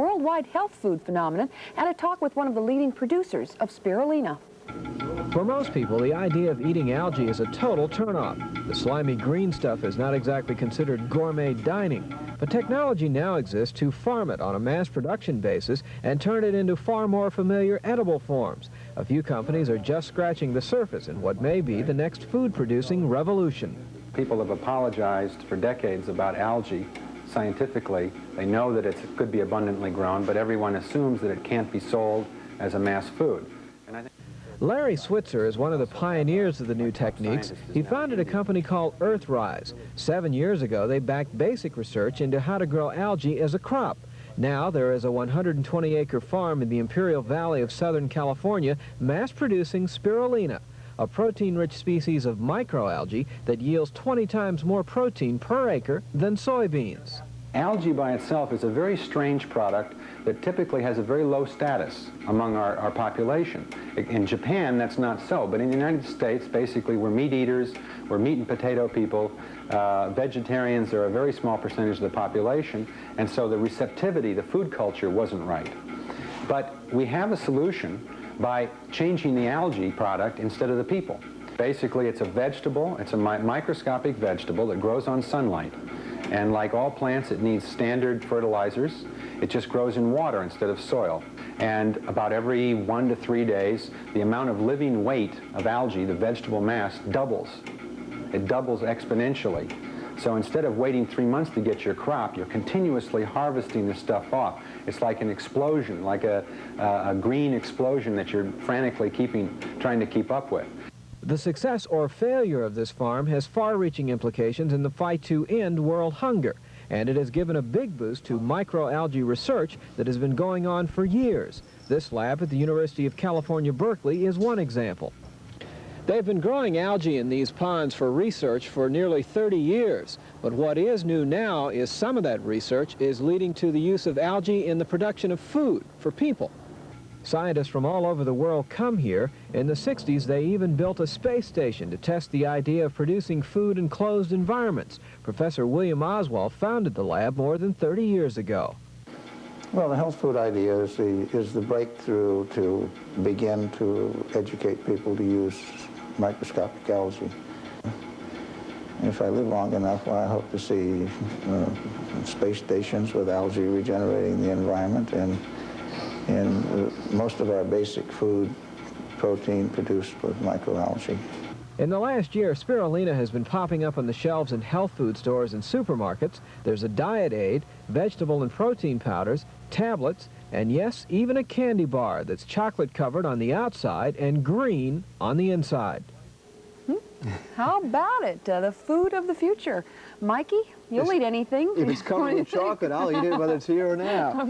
worldwide health food phenomenon and a talk with one of the leading producers of spirulina. For most people, the idea of eating algae is a total turnoff. The slimy green stuff is not exactly considered gourmet dining, but technology now exists to farm it on a mass production basis and turn it into far more familiar edible forms. A few companies are just scratching the surface in what may be the next food-producing revolution. People have apologized for decades about algae. Scientifically, they know that it could be abundantly grown, but everyone assumes that it can't be sold as a mass food. And I think Larry Switzer is one of the pioneers of the new techniques. He founded a company called Earthrise. 7 years ago, they backed basic research into how to grow algae as a crop. Now, there is a 120-acre farm in the Imperial Valley of Southern California mass-producing spirulina, a protein-rich species of microalgae that yields 20 times more protein per acre than soybeans. algae by itself is a very strange product that typically has a very low status among our population. In Japan, that's not so, but in the United States, basically, we're meat eaters, we're meat and potato people. Vegetarians are a very small percentage of the population, and so the receptivity, the food culture wasn't right. But we have a solution by changing the algae product instead of the people. Basically, it's a vegetable, it's a microscopic vegetable that grows on sunlight. And like all plants, it needs standard fertilizers. It just grows in water instead of soil. And about every 1 to 3 days, the amount of living weight of algae, the vegetable mass, doubles. It doubles exponentially. So instead of waiting 3 months to get your crop, you're continuously harvesting the stuff off. It's like an explosion, like a green explosion that you're frantically trying to keep up with. The success or failure of this farm has far-reaching implications in the fight to end world hunger, and it has given a big boost to microalgae research that has been going on for years. This lab at the University of California, Berkeley is one example. They've been growing algae in these ponds for research for nearly 30 years, but what is new now is some of that research is leading to the use of algae in the production of food for people. Scientists from all over the world come here. In the 60s, they even built a space station to test the idea of producing food in closed environments. Professor William Oswald founded the lab more than 30 years ago. Well, the health food idea is the breakthrough to begin to educate people to use microscopic algae. If I live long enough, well, I hope to see space stations with algae regenerating the environment, and most of our basic food, protein, produced with microalgae. In the last year, spirulina has been popping up on the shelves in health food stores and supermarkets. There's a diet aid, vegetable and protein powders, tablets, and yes, even a candy bar that's chocolate covered on the outside and green on the inside. How about it? The food of the future. Mikey, you'll eat anything. If it's covered in chocolate, I'll eat it whether it's here or now. Okay.